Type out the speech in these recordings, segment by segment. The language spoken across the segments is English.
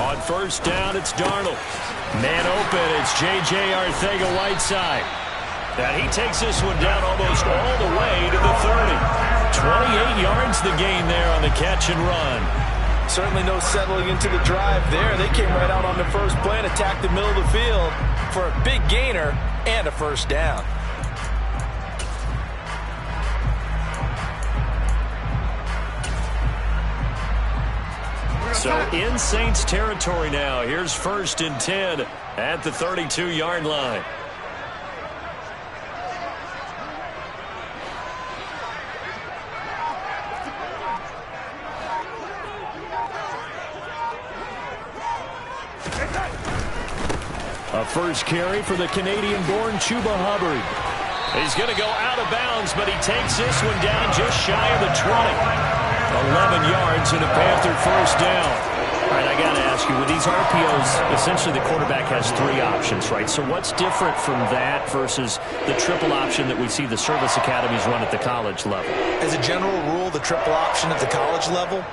On first down, it's Darnold. Man open, it's J.J. Arcega-Whiteside. And he takes this one down almost all the way to the 30. 28 yards the gain there on the catch and run. Certainly no settling into the drive there. They came right out on the first play and attacked the middle of the field for a big gainer and a first down. So in Saints territory now. Here's 1st and 10 at the 32-yard line. A first carry for the Canadian-born Chuba Hubbard. He's going to go out of bounds, but he takes this one down just shy of the 20. 11 yards and a Panther first down. All right, I got to ask you, with these RPOs, essentially the quarterback has 3 options, right? So what's different from that versus the triple option that we see the service academies run at the college level? As a general rule, the triple option at the college level,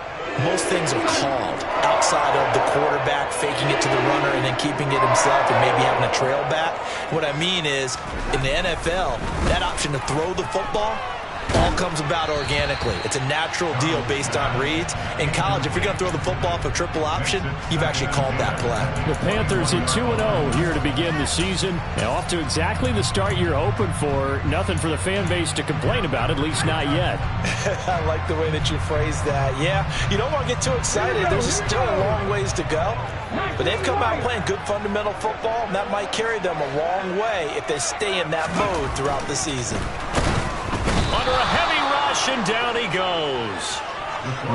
most things are called outside of the quarterback faking it to the runner and then keeping it himself and maybe having a trail back. What I mean is, in the NFL, that option to throw the football all comes about organically. It's a natural deal based on reads. In college, if you're going to throw the football for triple option, you've actually called that play. The Panthers at 2-0 here to begin the season. And off to exactly the start you're hoping for. Nothing for the fan base to complain about, at least not yet. I like the way that you phrased that. Yeah, you don't want to get too excited. There's still a long ways to go. But they've come out playing good fundamental football, and that might carry them a long way if they stay in that mode throughout the season. Under a heavy rush, and down he goes.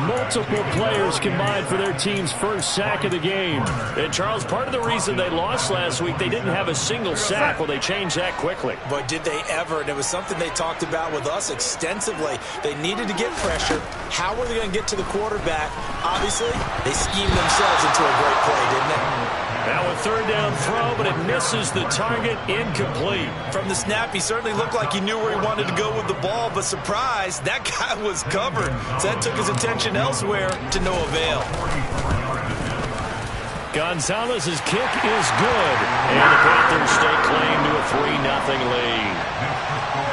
Multiple players combined for their team's first sack of the game. And, Charles, part of the reason they lost last week, they didn't have a single sack. Well, they changed that quickly. But did they ever? And it was something they talked about with us extensively. They needed to get pressure. How were they going to get to the quarterback? Obviously, they schemed themselves into a great play, didn't they? Now a third down throw, but it misses the target, incomplete. From the snap, he certainly looked like he knew where he wanted to go with the ball, but surprise, that guy was covered. So that took his attention elsewhere to no avail. Gonzalez's kick is good, and the Panthers stake claim to a 3-0 lead.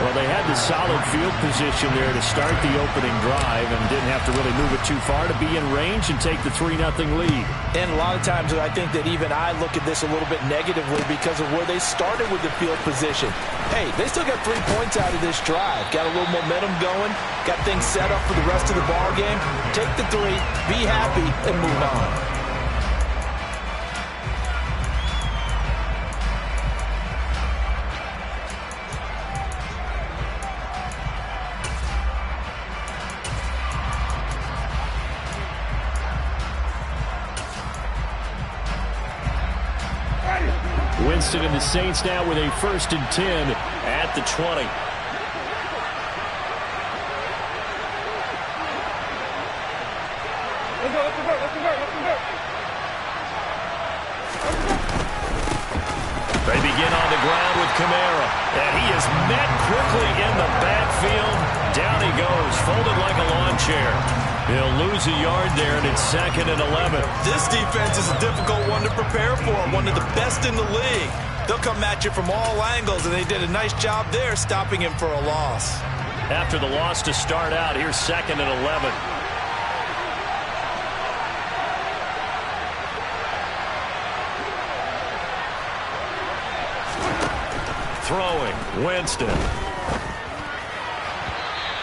Well, they had the solid field position there to start the opening drive and didn't have to really move it too far to be in range and take the 3-0 lead. And a lot of times I think that even I look at this a little bit negatively because of where they started with the field position. Hey, they still got 3 points out of this drive. Got a little momentum going. Got things set up for the rest of the ball game. Take the 3, be happy, and move on. Winston and the Saints now with a 1st and 10 at the 20. They begin on the ground with Kamara, and he is met quickly in the backfield. Down he goes, folded like a lawn chair. He'll lose a yard there, and it's 2nd and 11. This defense is a difficult one to prepare for, one of the best in the league. They'll come at you from all angles, and they did a nice job there stopping him for a loss. After the loss to start out, here's 2nd and 11. Throwing, Winston.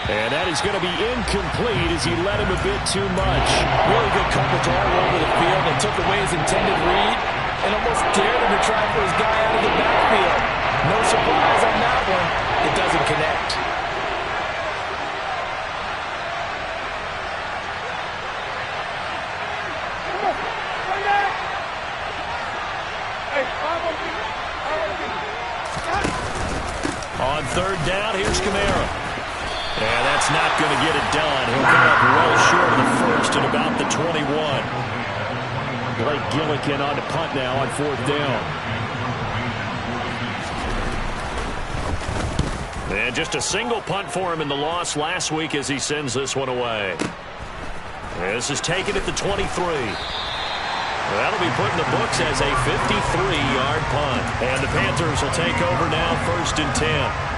And that is going to be incomplete as he led him a bit too much. Really good coverage all over the field and took away his intended read and almost dared him to try for his guy out of the backfield. No surprise on that one. It doesn't connect. On 3rd down, here's Kamara. And that's not going to get it done. He'll come up well short of the 1st at about the 21. Blake Gillikin on to punt now on 4th down. And just a single punt for him in the loss last week as he sends this one away. This is taken at the 23. That'll be put in the books as a 53-yard punt. And the Panthers will take over now, 1st and 10.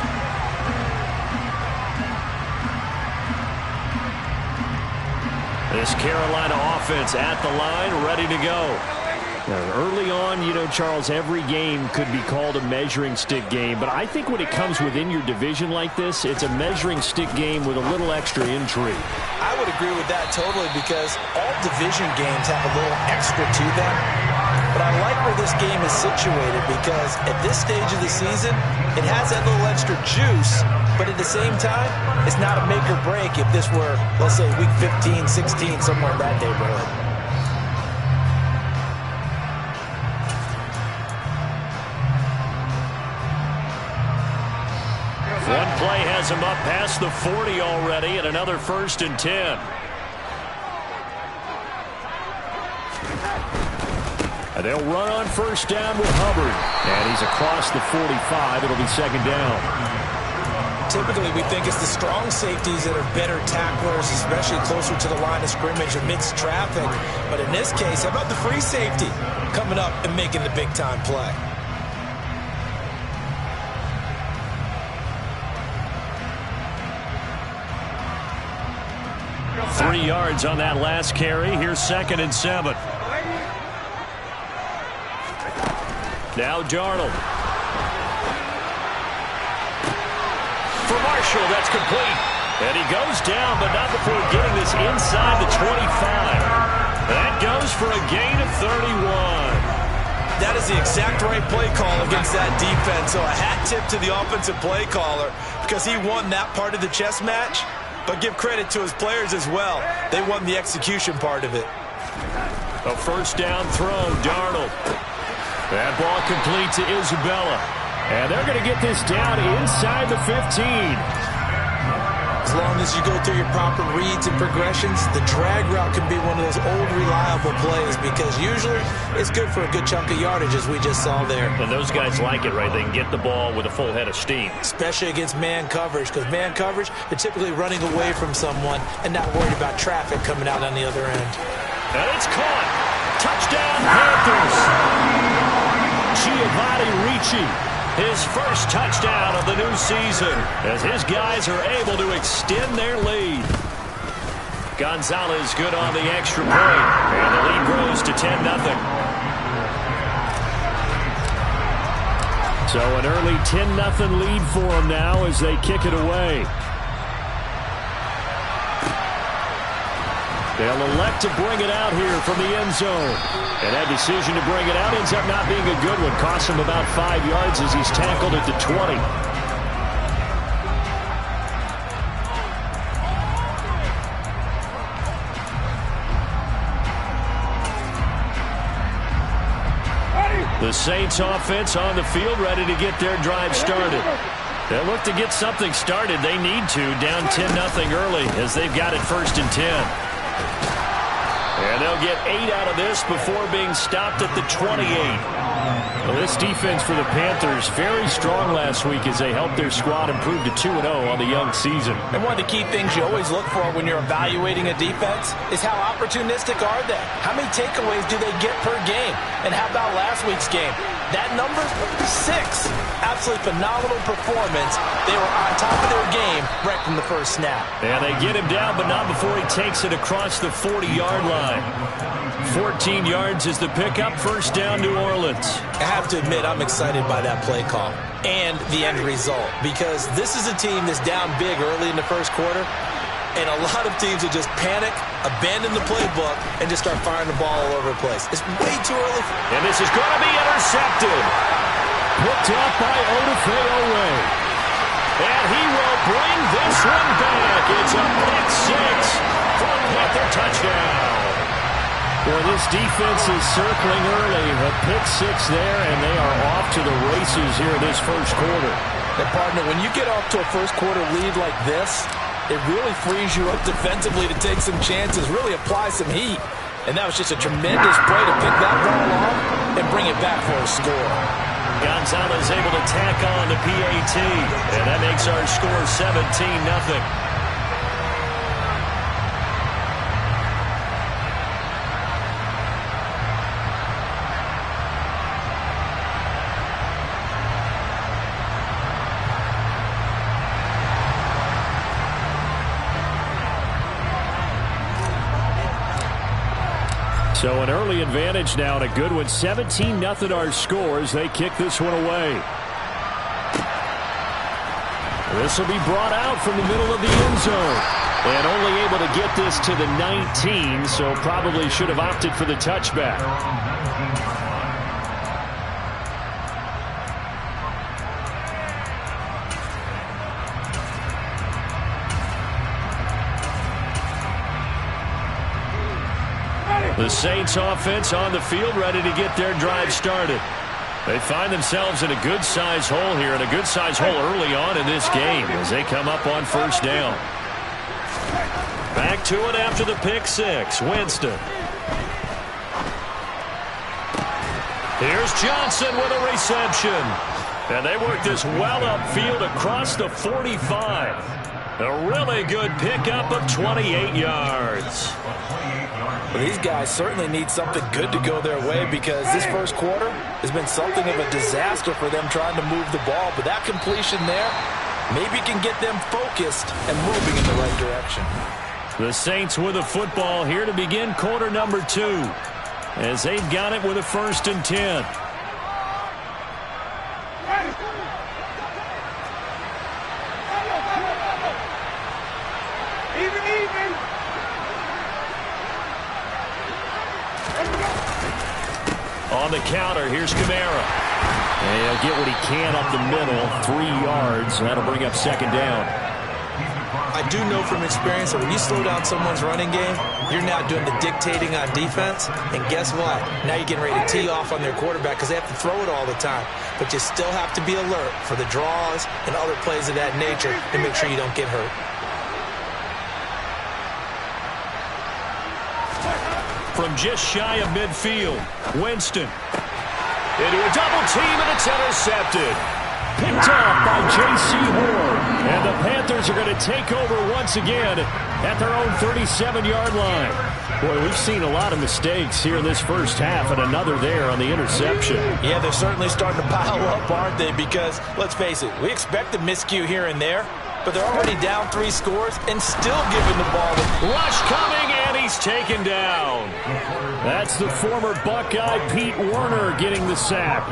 This Carolina offense at the line, ready to go. Now, early on, you know, Charles, every game could be called a measuring stick game. But I think when it comes within your division like this, it's a measuring stick game with a little extra intrigue. I would agree with that totally because all division games have a little extra to them. But I like where this game is situated because at this stage of the season, it has that little extra juice. But at the same time, it's not a make or break if this were, let's say, week 15, 16, somewhere in that neighborhood. One play has him up past the 40 already, and another 1st and 10. And they'll run on 1st down with Hubbard. And he's across the 45. It'll be 2nd down. Typically, we think it's the strong safeties that are better tacklers, especially closer to the line of scrimmage amidst traffic. But in this case, how about the free safety coming up and making the big-time play? 3 yards on that last carry. Here's 2nd and 7. Now Darnold. For Marshall, that's complete. And he goes down, but not before getting this inside the 25. That goes for a gain of 31. That is the exact right play call against that defense. So a hat tip to the offensive play caller because he won that part of the chess match. But give credit to his players as well. They won the execution part of it. A 1st down throw, Darnold. That ball complete to Isabella. And they're going to get this down inside the 15. As long as you go through your proper reads and progressions, the drag route can be one of those old reliable plays because usually it's good for a good chunk of yardage as we just saw there. And those guys like it, right? They can get the ball with a full head of steam. Especially against man coverage because man coverage, they're typically running away from someone and not worried about traffic coming out on the other end. And it's caught. Touchdown, Panthers. Giovanni Ricci. His first touchdown of the new season as his guys are able to extend their lead. Gonzalez good on the extra point. And the lead grows to 10-0. So an early 10-0 lead for them now as they kick it away. They'll elect to bring it out here from the end zone. And that decision to bring it out ends up not being a good one. Costs him about 5 yards as he's tackled at the 20. The Saints offense on the field ready to get their drive started. They'll look to get something started. They need to, down 10-0 early as they've got it 1st and 10. And they'll get 8 out of this before being stopped at the 28. Well, this defense for the Panthers very strong last week as they helped their squad improve to 2-0 on the young season. And one of the key things you always look for when you're evaluating a defense is how opportunistic are they? How many takeaways do they get per game? And how about last week's game? That number, 6. Absolutely phenomenal performance. They were on top of their game right from the first snap. And they get him down, but not before he takes it across the 40-yard line. 14 yards is the pickup. 1st down, New Orleans. I have to admit, I'm excited by that play call and the end result because this is a team that's down big early in the first quarter, and a lot of teams will just panic, abandon the playbook, and just start firing the ball all over the place. It's way too early. And this is going to be intercepted. Picked up by Odafe Oweh. And he will bring this one back. It's a pick 6 for a Panther touchdown. Well, this defense is circling early. A pick 6 there, and they are off to the races here in this first quarter. And, partner, when you get off to a first quarter lead like this, it really frees you up defensively to take some chances, really apply some heat. And that was just a tremendous play to pick that ball off and bring it back for a score. Gonzalez able to tack on the PAT, and that makes our score 17-0. So an early advantage now and a good one. 17-0 our score as they kick this one away. This will be brought out from the middle of the end zone. And only able to get this to the 19, so probably should have opted for the touchback. The Saints offense on the field, ready to get their drive started. They find themselves in a good-sized hole here, and a good-sized hole early on in this game as they come up on first down. Back to it after the pick six. Winston. Here's Johnson with a reception. And they work this well upfield across the 45. A really good pickup of 28 yards. Well, these guys certainly need something good to go their way because this first quarter has been something of a disaster for them trying to move the ball. But that completion there maybe can get them focused and moving in the right direction. The Saints with a football here to begin quarter number 2 as they've got it with a 1st and 10. On the counter, here's Kamara. And he'll get what he can up the middle, 3 yards. That'll bring up 2nd down. I do know from experience that when you slow down someone's running game, you're now doing the dictating on defense. And guess what? Now you're getting ready to tee off on their quarterback because they have to throw it all the time. But you still have to be alert for the draws and other plays of that nature to make sure you don't get hurt. From just shy of midfield, Winston. Into a double team, and it's intercepted. Picked off by J.C. Horn. And the Panthers are going to take over once again at their own 37-yard line. Boy, we've seen a lot of mistakes here in this first half, and another there on the interception. Yeah, they're certainly starting to pile up, aren't they? Because, let's face it, we expect a miscue here and there, but they're already down 3 scores and still giving the ball. Rush coming, and he's taken down. That's the former Buckeye Pete Werner getting the sack.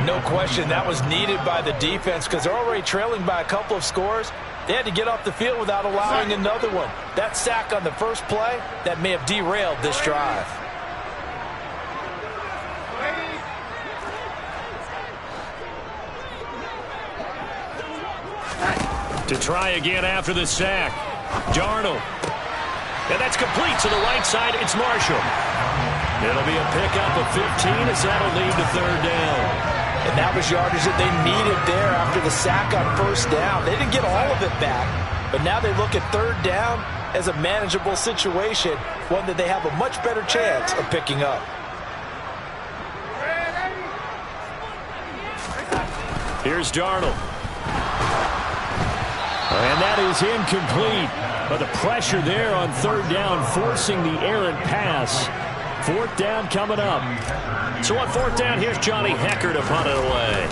No question, that was needed by the defense because they're already trailing by a couple of scores. They had to get off the field without allowing another one. That sack on the first play, that may have derailed this drive. To try again after the sack. Darnold. And that's complete to the right side. It's Marshall. It'll be a pickup of 15 as that'll lead to 3rd down. And that was yardage that they needed there after the sack on first down. They didn't get all of it back, but now they look at 3rd down as a manageable situation, one that they have a much better chance of picking up. Here's Darnold. And that is incomplete. But the pressure there on 3rd down, forcing the errant pass. 4th down coming up. So on 4th down, here's Johnny Hekker to punt it away.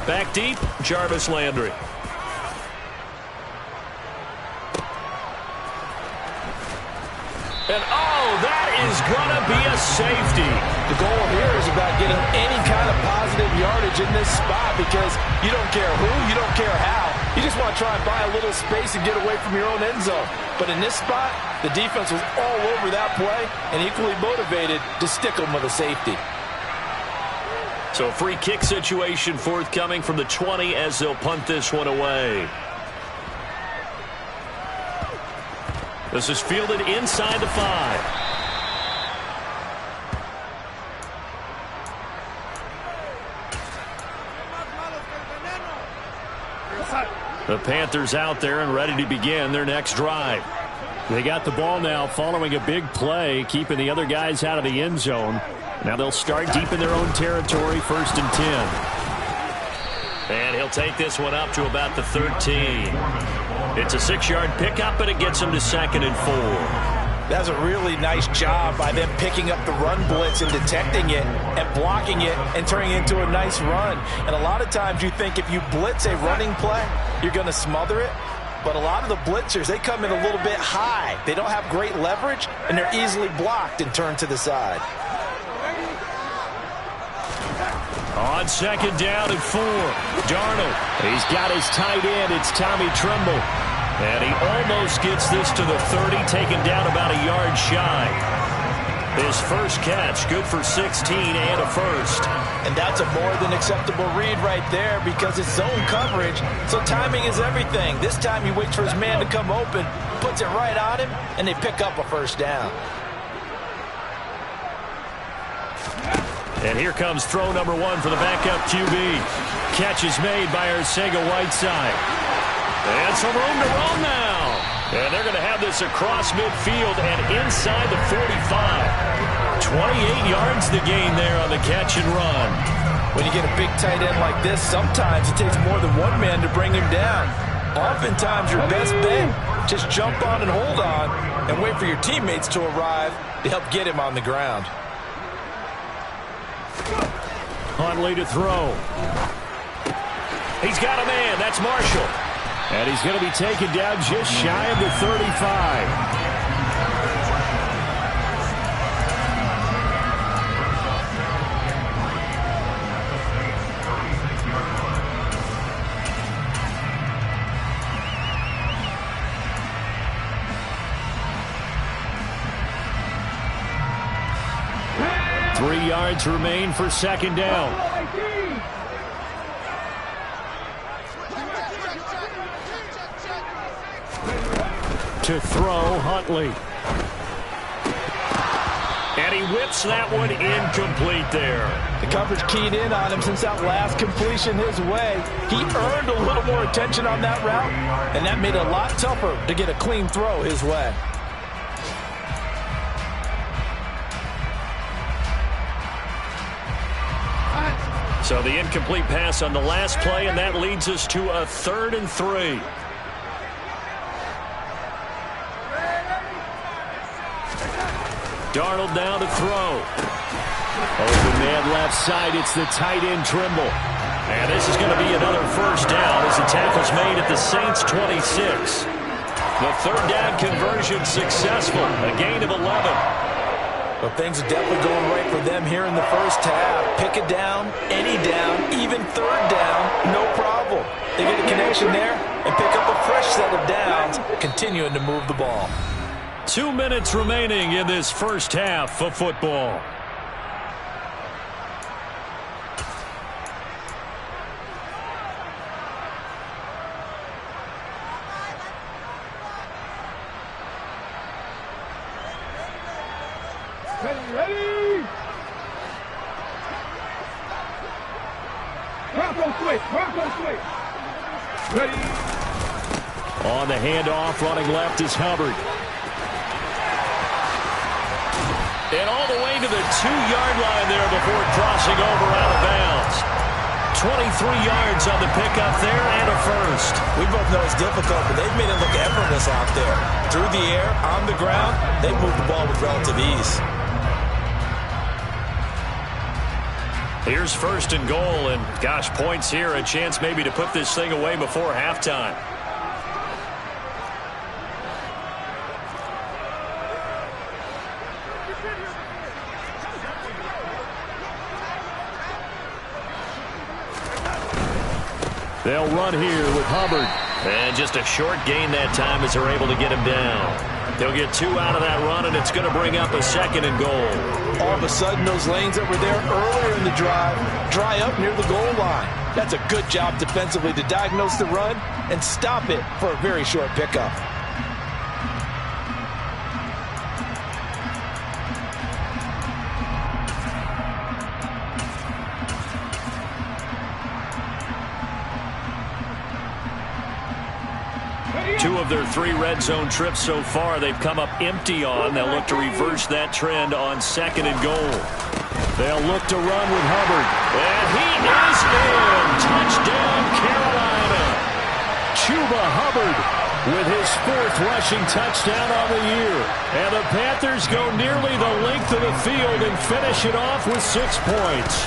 Back deep, Jarvis Landry. And oh, that is going to be a safety. The goal here is about getting any kind of positive yardage in this spot because you don't care who, you don't care how. You just want to try and buy a little space and get away from your own end zone. But in this spot, the defense was all over that play and equally motivated to stick them with a safety. So a free kick situation forthcoming from the 20 as they'll punt this one away. This is fielded inside the 5. The Panthers out there and ready to begin their next drive. They got the ball now following a big play, keeping the other guys out of the end zone. Now they'll start deep in their own territory, 1st and 10. And he'll take this one up to about the 13. It's a 6-yard pickup, but it gets him to 2nd and 4. That's a really nice job by them picking up the run blitz and detecting it and blocking it and turning it into a nice run. And a lot of times you think if you blitz a running play, you're going to smother it. But a lot of the blitzers, they come in a little bit high. They don't have great leverage, and they're easily blocked and turned to the side. On second down and 4. Darnold. He's got his tight end. It's Tommy Tremble. And he almost gets this to the 30, taken down about a yard shy. His first catch, good for 16 and a first. And that's a more than acceptable read right there because it's zone coverage, so timing is everything. This time he waits for his man to come open, puts it right on him, and they pick up a first down. And here comes throw number 1 for the backup QB. Catch is made by Arcega-Whiteside. And some room to run now. And they're going to have this across midfield and inside the 45. 28 yards the gain there on the catch and run. When you get a big tight end like this, sometimes it takes more than one man to bring him down. Oftentimes your best bet, just jump on and hold on and wait for your teammates to arrive to help get him on the ground. Huntley to throw. He's got a man. That's Marshall. And he's going to be taken down just shy of the 35. Three yards remain for second down. To throw, Huntley. And he whips that one incomplete there. The coverage keyed in on him since that last completion his way. He earned a little more attention on that route, and that made it a lot tougher to get a clean throw his way. So the incomplete pass on the last play, and that leads us to a 3rd and 3. Darnold down to throw. Open man left side. It's the tight end Trimble. And this is going to be another first down as the tackle's made at the Saints 26. The 3rd down conversion successful. A gain of 11. Well, things are definitely going right for them here in the first half. Pick it down, any down, even 3rd down, no problem. They get a connection there and pick up a fresh set of downs, continuing to move the ball. 2 minutes remaining in this first half of football. Ready? Bronco switch. Ready? On the handoff, running left is Hubbard. And all the way to the 2-yard line there before crossing over out of bounds. 23 yards on the pickup there and a first. We both know it's difficult, but they've made it look effortless out there. Through the air, on the ground, they've moved the ball with relative ease. Here's 1st and goal, and gosh, points here, a chance maybe to put this thing away before halftime. They'll run here with Hubbard. And just a short gain that time as they're able to get him down. They'll get 2 out of that run, and it's going to bring up a 2nd and goal. All of a sudden, those lanes that were there earlier in the drive dry up near the goal line. That's a good job defensively to diagnose the run and stop it for a very short pickup. Two of their 3 red zone trips so far, they've come up empty on. They'll look to reverse that trend on 2nd and goal. They'll look to run with Hubbard. And he is in. Touchdown, Carolina. Chuba Hubbard with his 4th rushing touchdown on the year. And the Panthers go nearly the length of the field and finish it off with 6 points.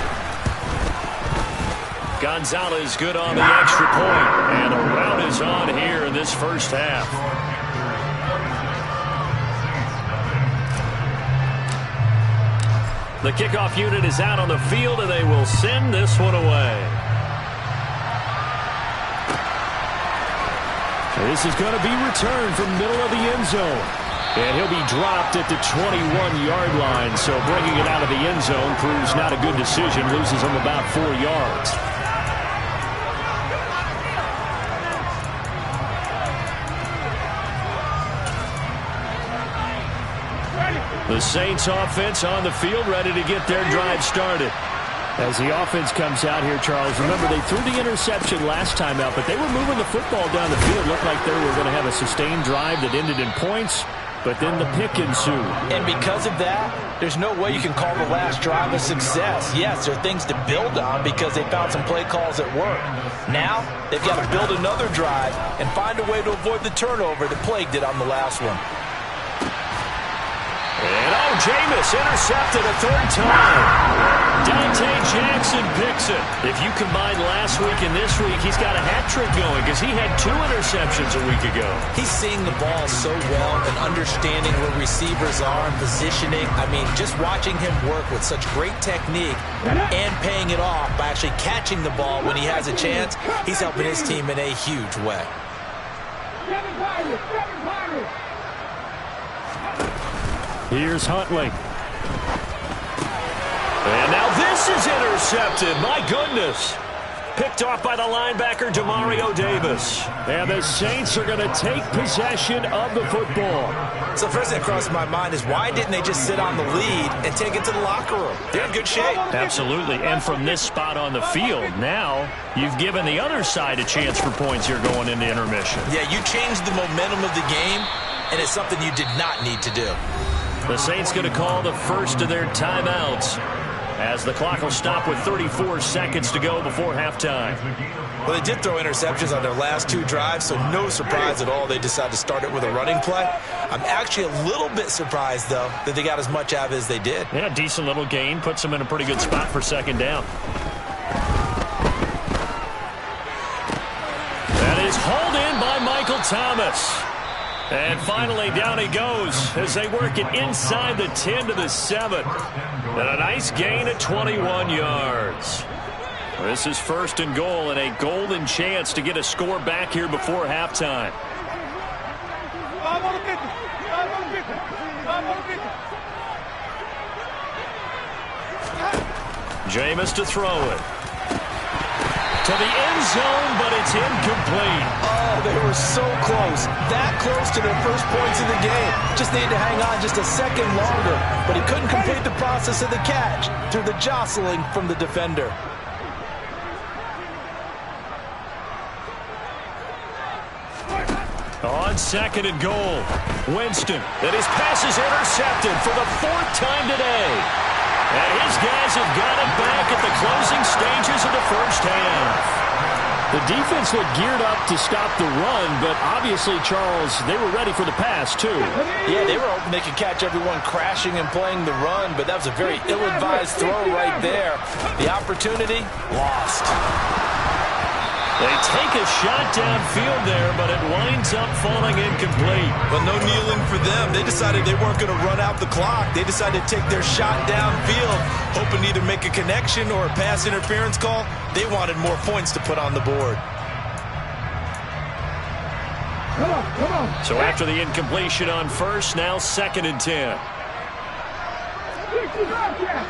Gonzalez good on the extra point, and a rout is on here in this first half. The kickoff unit is out on the field, and they will send this one away. This is going to be returned from middle of the end zone. And he'll be dropped at the 21-yard line. So bringing it out of the end zone proves not a good decision. Loses him about 4 yards. The Saints offense on the field, ready to get their drive started. As the offense comes out here, Charles, remember they threw the interception last time out, but they were moving the football down the field. Looked like they were going to have a sustained drive that ended in points, but then the pick ensued. And because of that, there's no way you can call the last drive a success. Yes, there are things to build on because they found some play calls that work. Now, they've got to build another drive and find a way to avoid the turnover that plagued it on the last one. And Jameis intercepted a third time. Dante Jackson picks it. If you combine last week and this week, he's got a hat trick going because he had 2 interceptions a week ago. He's seeing the ball so well and understanding where receivers are and positioning. I mean, just watching him work with such great technique and paying it off by actually catching the ball when he has a chance, he's helping his team in a huge way. Here's Huntley. And now this is intercepted. My goodness. Picked off by the linebacker, Demario Davis. And the Saints are going to take possession of the football. So the first thing that crosses my mind is why didn't they just sit on the lead and take it to the locker room? They're in good shape. Absolutely. And from this spot on the field, now you've given the other side a chance for points here going into intermission. Yeah, you changed the momentum of the game, and it's something you did not need to do. The Saints going to call the first of their timeouts as the clock will stop with 34 seconds to go before halftime. Well, they did throw interceptions on their last 2 drives, so no surprise at all they decided to start it with a running play. I'm actually a little bit surprised, though, that they got as much out of it as they did. Yeah, decent little gain. Puts them in a pretty good spot for second down. That is hauled in by Michael Thomas. And finally, down he goes as they work it inside the 10 to the 7. And a nice gain at 21 yards. This is first and goal and a golden chance to get a score back here before halftime. Jameis to throw it. To the end zone, but it's incomplete. Oh, they were so close. That close to their first points of the game. Just needed to hang on just a second longer. But he couldn't complete the process of the catch through the jostling from the defender. On second and goal, Winston. And his pass is intercepted for the 4th time today. And his guys have got it back at the closing stages of the first half. The defense looked geared up to stop the run, but obviously, Charles, they were ready for the pass, too. Yeah, they were hoping they could catch everyone crashing and playing the run, but that was a very ill-advised throw right there. The opportunity, lost. They take a shot downfield there, but it winds up falling incomplete. But no kneeling for them. They decided they weren't going to run out the clock. They decided to take their shot downfield, hoping to either make a connection or a pass interference call. They wanted more points to put on the board. Come on. So after the incompletion on first, now 2nd and 10. 65 catch.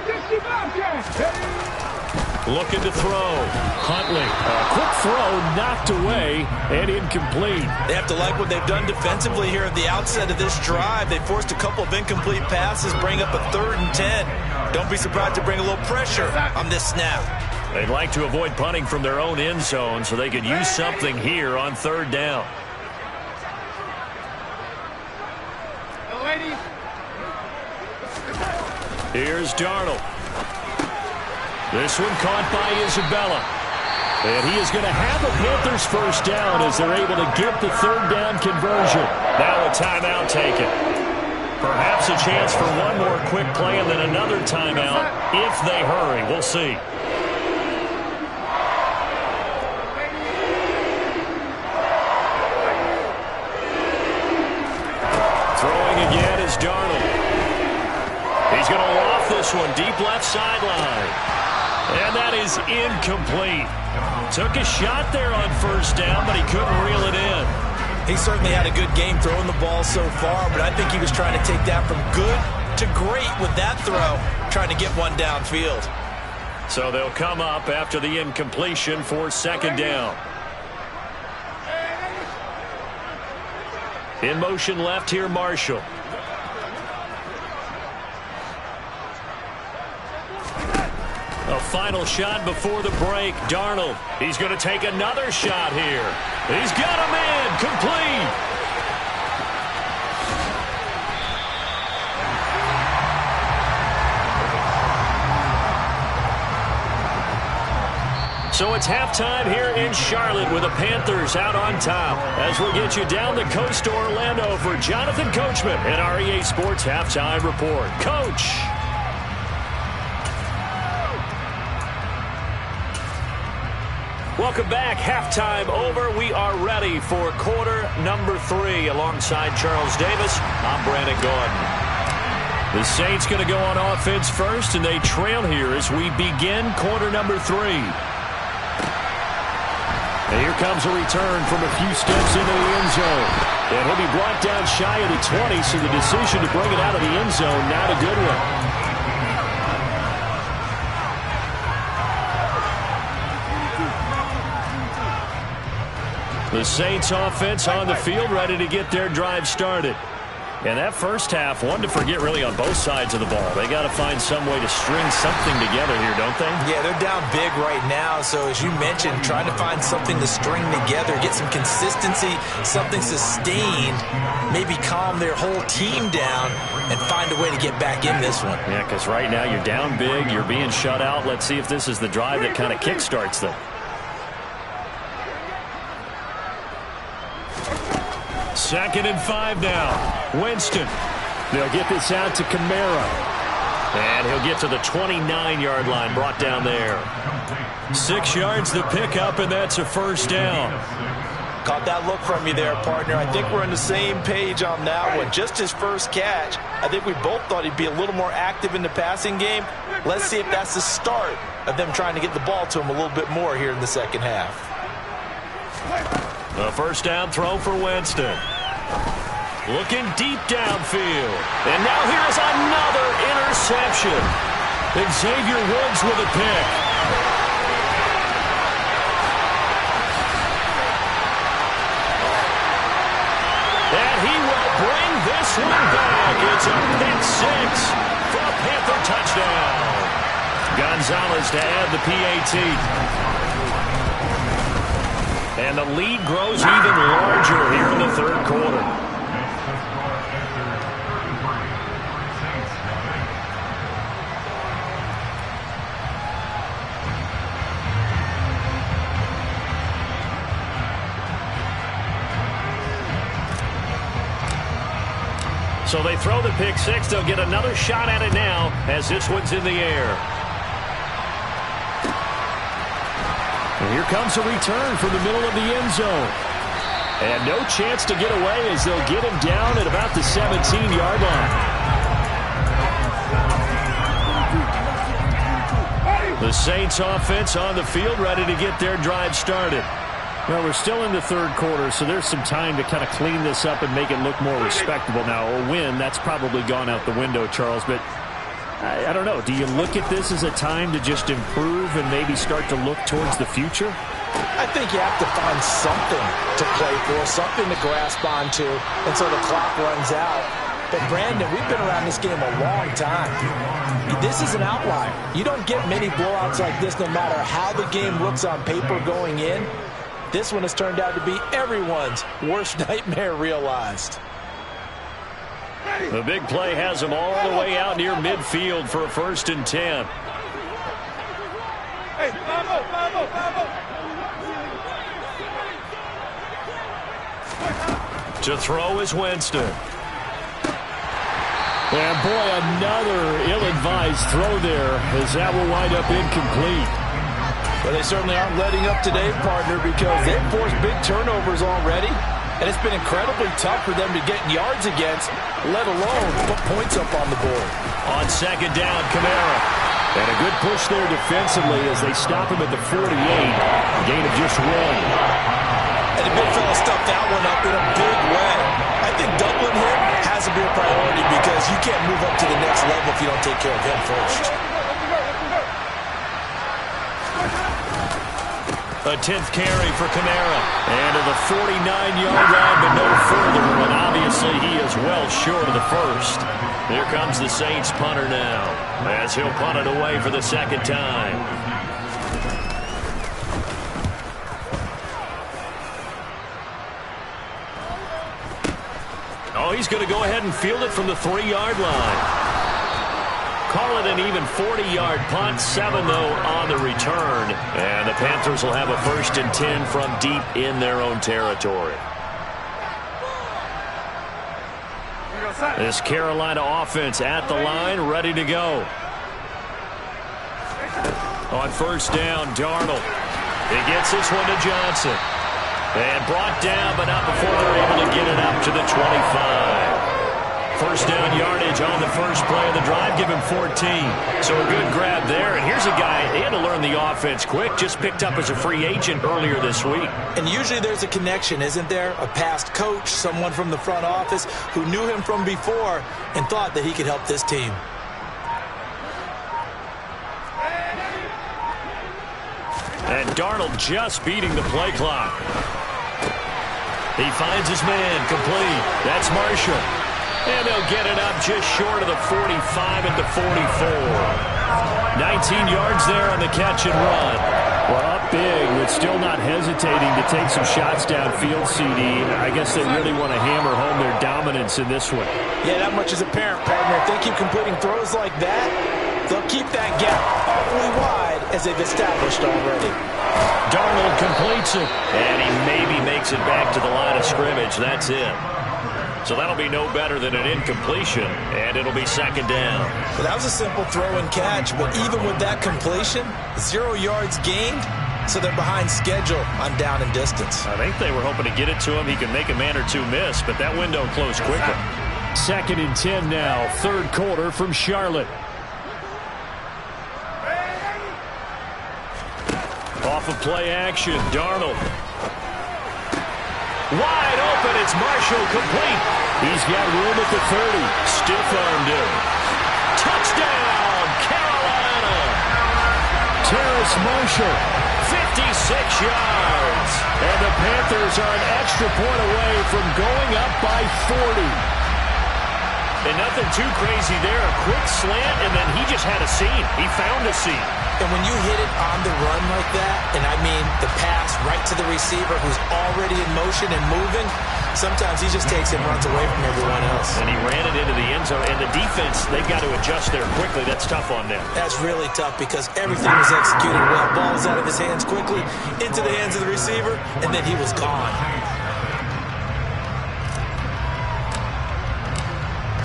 Looking to throw. Huntley. A quick throw knocked away and incomplete. They have to like what they've done defensively here at the outset of this drive. They forced a couple of incomplete passes, bring up a 3rd and 10. Don't be surprised to bring a little pressure on this snap. They'd like to avoid punting from their own end zone so they could use something here on 3rd down. Here's Darnold. This one caught by Isabella. And he is going to have a Panthers first down as they're able to get the 3rd down conversion. Now a timeout taken. Perhaps a chance for one more quick play and then another timeout if they hurry. We'll see. Throwing again is Darnold. He's going to loft this one, deep left sideline. And that is incomplete. Took a shot there on first down, but he couldn't reel it in. He certainly had a good game throwing the ball so far, but I think he was trying to take that from good to great with that throw, trying to get one downfield. So they'll come up after the incompletion for second down. In motion left here, Marshall. A final shot before the break. Darnold. He's going to take another shot here. He's got a man. Complete. So it's halftime here in Charlotte with the Panthers out on top. As we'll get you down the coast to Orlando for Jonathan Coachman and our EA Sports Halftime Report. Coach. Welcome back. Halftime over. We are ready for quarter number 3. Alongside Charles Davis, I'm Brandon Gaudin. The Saints going to go on offense first, and they trail here as we begin quarter number 3. And here comes a return from a few steps into the end zone. And he'll be brought down shy of the 20, so the decision to bring it out of the end zone, not a good one. The Saints offense on the field, ready to get their drive started. And that first half, one to forget really on both sides of the ball. They got to find some way to string something together here, don't they? Yeah, they're down big right now. So as you mentioned, trying to find something to string together, get some consistency, something sustained, maybe calm their whole team down and find a way to get back in this one. Yeah, because right now you're down big, you're being shut out. Let's see if this is the drive that kind of kickstarts them. Second and 5 now. Winston. They'll get this out to Kamara. And he'll get to the 29-yard line, brought down there. 6 yards the pickup, and that's a first down. Caught that look from you there, partner. I think we're on the same page on that one. Just his first catch. I think we both thought he'd be a little more active in the passing game. Let's see if that's the start of them trying to get the ball to him a little bit more here in the second half. A first down throw for Winston. Looking deep downfield. And now here's another interception. Xavier Woods with a pick. And he will bring this one back. It's a pick 6 for a Panther touchdown. Gonzalez to add the PAT. And the lead grows even larger here in the third quarter. So they throw the pick 6. They'll get another shot at it now as this one's in the air. And here comes a return from the middle of the end zone. And no chance to get away as they'll get him down at about the 17-yard line. The Saints offense on the field ready to get their drive started. Well, we're still in the third quarter, so there's some time to kind of clean this up and make it look more respectable. Now, a win, that's probably gone out the window, Charles, but I don't know. Do you look at this as a time to just improve and maybe start to look towards the future? I think you have to find something to play for, something to grasp onto until the clock runs out. But, Brandon, we've been around this game a long time. This is an outlier. You don't get many blowouts like this no matter how the game looks on paper going in. This one has turned out to be everyone's worst nightmare realized. The big play has them all the way out near midfield for a 1st and 10. Hey, to throw is Winston. And boy, another ill-advised throw there as that will wind up incomplete. Well, they certainly aren't letting up today, partner, because they've forced big turnovers already. And it's been incredibly tough for them to get yards against, let alone put points up on the board. On second down, Kamara. And a good push there defensively as they stop him at the 48. Gain of just 1. And the big fella stuffed that one up in a big way. I think doubling him has to be a priority because you can't move up to the next level if you don't take care of him first. A 10th carry for Kamara. And to the 49-yard line, but no further. And obviously he is well short of the first. Here comes the Saints punter now, as he'll punt it away for the second time. Oh, he's going to go ahead and field it from the 3-yard line. Call it an even 40-yard punt, 7, though, on the return. And the Panthers will have a 1st and 10 from deep in their own territory. This Carolina offense at the line, ready to go. On first down, Darnold. He gets this one to Johnson. And brought down, but not before they're able to get it up to the 25. First down yardage on the first play of the drive, give him 14. So a good grab there. And here's a guy, he had to learn the offense quick, just picked up as a free agent earlier this week. And usually there's a connection, isn't there? A past coach, someone from the front office who knew him from before and thought that he could help this team. And Darnold just beating the play clock. He finds his man, complete. That's Marshall. And they'll get it up just short of the 45 at the 44. 19 yards there on the catch and run. Well, up big, but still not hesitating to take some shots downfield, CD. I guess they really want to hammer home their dominance in this one. Yeah, that much is apparent, partner. If they keep completing throws like that, they'll keep that gap awfully wide as they've established already. Darnold completes it, and he maybe makes it back to the line of scrimmage. That's it. So that'll be no better than an incompletion, and it'll be second down. Well, that was a simple throw and catch, but even with that completion, 0 yards gained, so they're behind schedule on down and distance. I think they were hoping to get it to him. He could make a man or two miss, but that window closed quickly. 2nd and 10 now, 3rd quarter from Charlotte. Off of play action, Darnold. Wide open, it's Marshall, complete. He's got room at the 30. Stiff-armed him. Touchdown, Carolina. Terrace Marshall. 56 yards. And the Panthers are an extra point away from going up by 40. And nothing too crazy there. A quick slant, and then he just had a seam. He found a seam. And when you hit it on the run like that, and I mean the pass right to the receiver who's already in motion and moving, sometimes he just takes it and runs away from everyone else. And he ran it into the end zone. And the defense, they've got to adjust there quickly. That's tough on them. That's really tough because everything was executed well. Ball was out of his hands quickly, into the hands of the receiver, and then he was gone.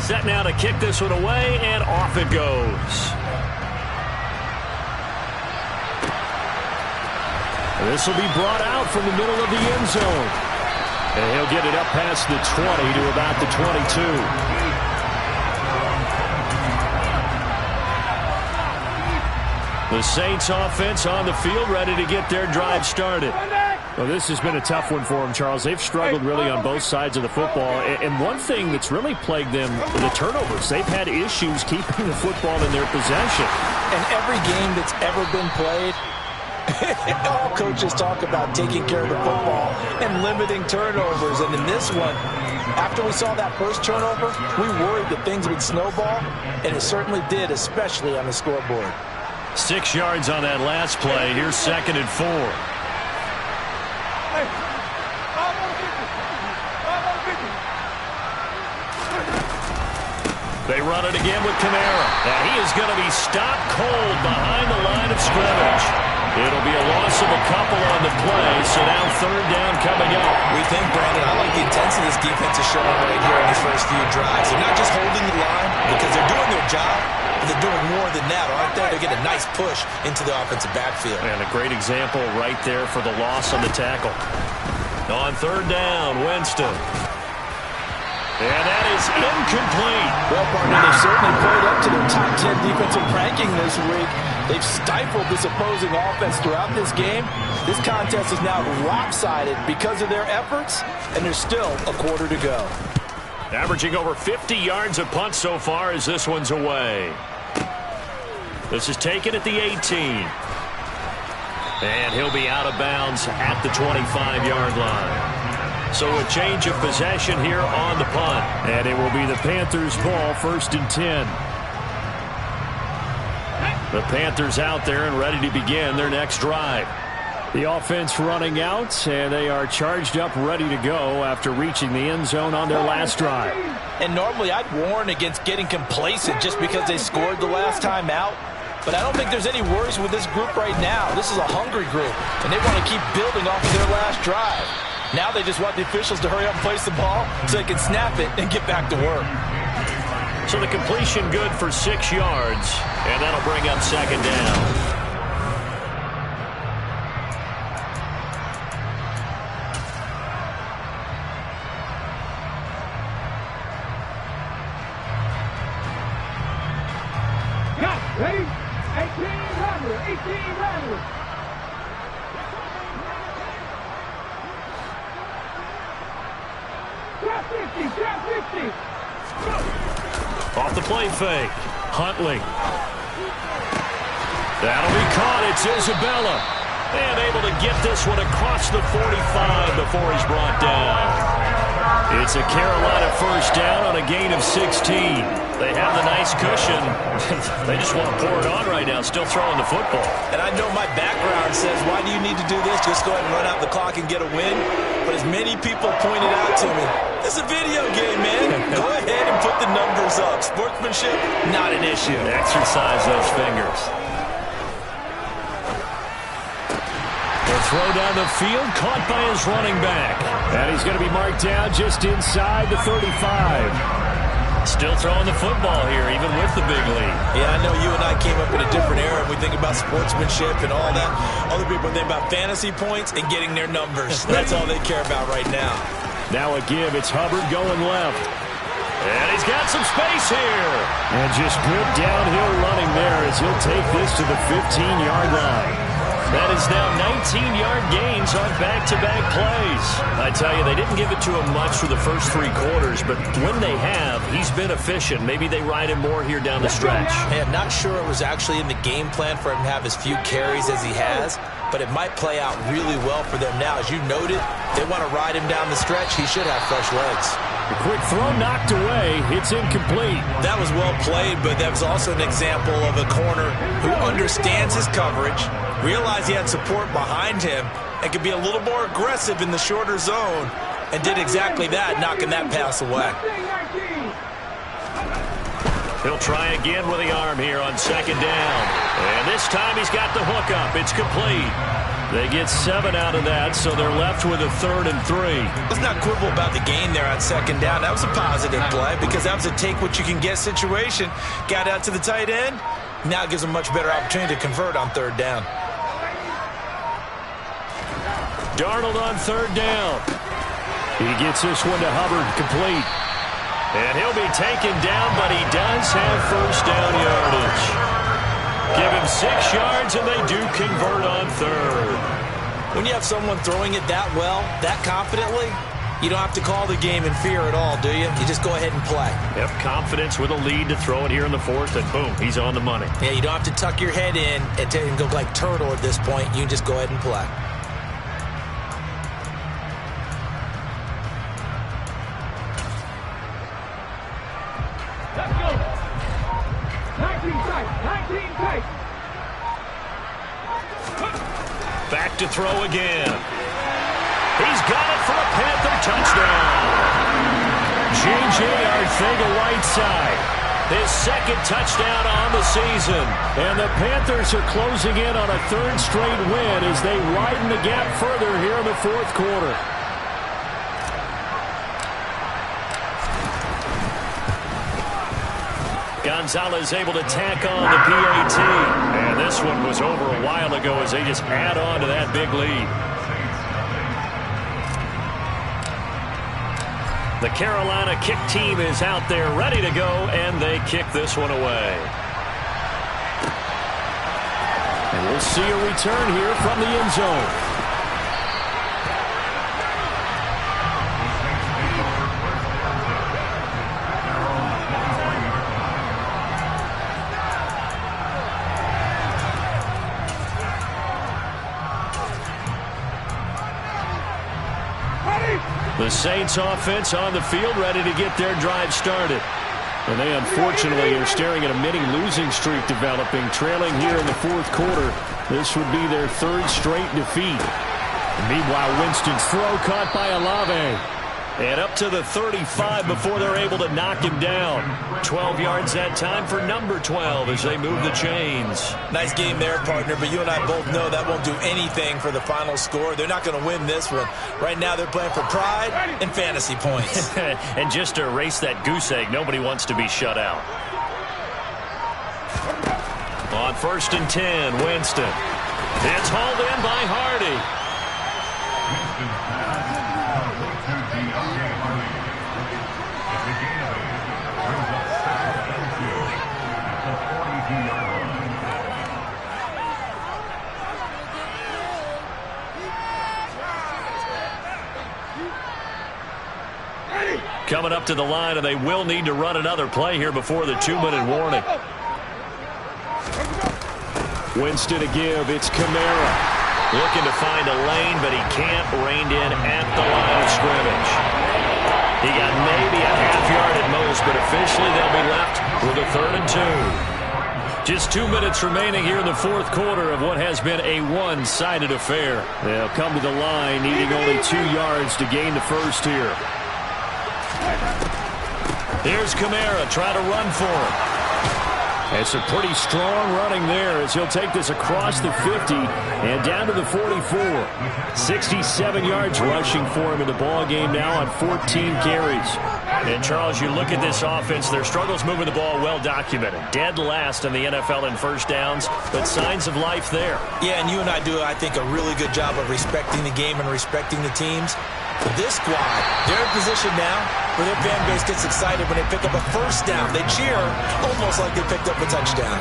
Set now to kick this one away, and off it goes. This will be brought out from the middle of the end zone. And he'll get it up past the 20 to about the 22. The Saints offense on the field, ready to get their drive started. Well, this has been a tough one for them, Charles. They've struggled really on both sides of the football. And one thing that's really plagued them, the turnovers. They've had issues keeping the football in their possession. And every game that's ever been played, all coaches talk about taking care of the football and limiting turnovers. And in this one, after we saw that first turnover, we worried that things would snowball, and it certainly did, especially on the scoreboard. 6 yards on that last play. Here's 2nd and 4. They run it again with Kamara. And he is going to be stopped cold behind the line of scrimmage. It'll be a loss of a couple on the play, so now 3rd down coming up. We think, Brandon, I like the intensity this defense is showing right here in these first few drives. They're not just holding the line because they're doing their job, but they're doing more than that, aren't they? They're getting a nice push into the offensive backfield. And a great example right there for the loss on the tackle. On third down, Winston. And that is incomplete. Well, partner, they've certainly played up to their top 10 defensive ranking this week. They've stifled this opposing offense throughout this game. This contest is now lopsided because of their efforts, and there's still a quarter to go. Averaging over 50 yards a punt so far as this one's away. This is taken at the 18. And he'll be out of bounds at the 25-yard line. So a change of possession here on the punt. And it will be the Panthers' ball, 1st and 10. The Panthers out there and ready to begin their next drive. The offense running out, and they are charged up, ready to go after reaching the end zone on their last drive. And normally I'd warn against getting complacent just because they scored the last time out. But I don't think there's any worries with this group right now. This is a hungry group, and they want to keep building off of their last drive. Now they just want the officials to hurry up and place the ball so they can snap it and get back to work. So the completion good for 6 yards, and that'll bring up 2nd down. Ready? 18 Rattler. 18 Rattler. Trap 50. Trap 50. Off the play fake. Huntley. That'll be caught. It's Isabella. And able to get this one across the 45 before he's brought down. It's a Carolina 1st down on a gain of 16. They have the nice cushion. They just want to pour it on right now, still throwing the football. And I know my background says, why do you need to do this? Just go ahead and run out the clock and get a win. But as many people pointed out to me, it's a video game, man. Go ahead and put the numbers up. Sportsmanship, not an issue. Exercise those fingers. The throw down the field, caught by his running back. And he's going to be marked down just inside the 35. Still throwing the football here, even with the big lead. Yeah, I know you and I came up in a different era, and we think about sportsmanship and all that. Other people think about fantasy points and getting their numbers. That's all they care about right now. Now a give. It's Hubbard going left. And he's got some space here. And just good downhill running there as he'll take this to the 15-yard line. That is now 19-yard gains on back-to-back plays. I tell you, they didn't give it to him much for the first 3 quarters, but when they have, he's been efficient. Maybe they ride him more here down the stretch. Hey, I'm not sure it was actually in the game plan for him to have as few carries as he has, but it might play out really well for them now. As you noted, they want to ride him down the stretch. He should have fresh legs. A quick throw knocked away. It's incomplete. That was well played, but that was also an example of a corner who understands his coverage, realized he had support behind him, and could be a little more aggressive in the shorter zone, and did exactly that, knocking that pass away. He'll try again with the arm here on 2nd down. And this time he's got the hook up. It's complete. They get 7 out of that, so they're left with a 3rd and 3. Let's not quibble about the gain there on 2nd down. That was a positive play because that was a take-what-you-can-get situation. Got out to the tight end. Now gives them a much better opportunity to convert on 3rd down. Darnold on 3rd down. He gets this one to Hubbard, complete. And he'll be taken down, but he does have 1st down yardage. Give him 6 yards, and they do convert on 3rd. When you have someone throwing it that well, that confidently, you don't have to call the game in fear at all, do you? You just go ahead and play. Yep, confidence with a lead to throw it here in the 4th, and boom, he's on the money. Yeah, you don't have to tuck your head in and go like turtle at this point. You can just go ahead and play. Let's go. 19 tight. 19 tight. Back to throw again. He's got it for a Panther touchdown. J.J. Arcega-Whiteside, his 2nd touchdown on the season. And the Panthers are closing in on a 3rd straight win as they widen the gap further here in the 4th quarter. Gonzalez able to tack on the PAT. And this one was over a while ago as they just add on to that big lead. The Carolina kick team is out there ready to go, and they kick this one away. And we'll see a return here from the end zone. The Saints offense on the field ready to get their drive started. And they unfortunately are staring at a mini losing streak developing, trailing here in the fourth quarter. This would be their third straight defeat. And meanwhile, Winston's throw caught by Olave. And up to the 35 before they're able to knock him down. 12 yards that time for number 12 as they move the chains. Nice game there, partner, but you and I both know that won't do anything for the final score. They're not going to win this one. Right now they're playing for pride and fantasy points. And just to erase that goose egg, nobody wants to be shut out. On 1st and 10, Winston. It's hauled in by Hardy. Coming up to the line, and they will need to run another play here before the 2-minute warning. Winston to give. It's Kamara. Looking to find a lane, but he can't. Reined in at the line of scrimmage. He got maybe a half yard at most, but officially they'll be left with a 3rd and 2. Just 2 minutes remaining here in the fourth quarter of what has been a one-sided affair. They'll come to the line, needing only 2 yards to gain the first here. Here's Kamara trying to run for him. It's a pretty strong running there as he'll take this across the 50 and down to the 44. 67 yards rushing for him in the ball game now on 14 carries. And, Charles, you look at this offense, their struggles moving the ball well documented. Dead last in the NFL in first downs, but signs of life there. Yeah, and you and I do, I think, a really good job of respecting the game and respecting the teams. But this squad, they're in position now where their fan base gets excited when they pick up a first down. They cheer almost like they picked up a touchdown.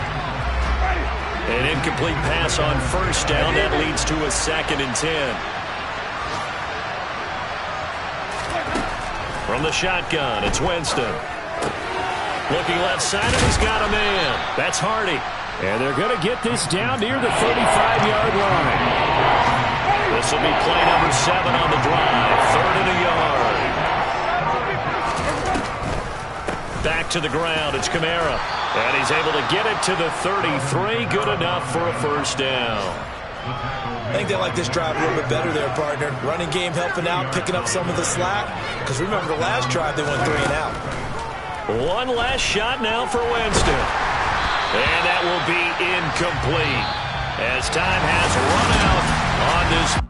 An incomplete pass on first down. That leads to a 2nd and 10. From the shotgun, it's Winston. Looking left side, and he's got a man. That's Hardy. And they're going to get this down near the 35-yard line. This will be play number 7 on the drive. 3rd and a yard. Back to the ground. It's Kamara. And he's able to get it to the 33. Good enough for a first down. I think they like this drive a little bit better there, partner. Running game helping out, picking up some of the slack. Because remember the last drive, they went 3 and out. One last shot now for Winston. And that will be incomplete as time has run out on this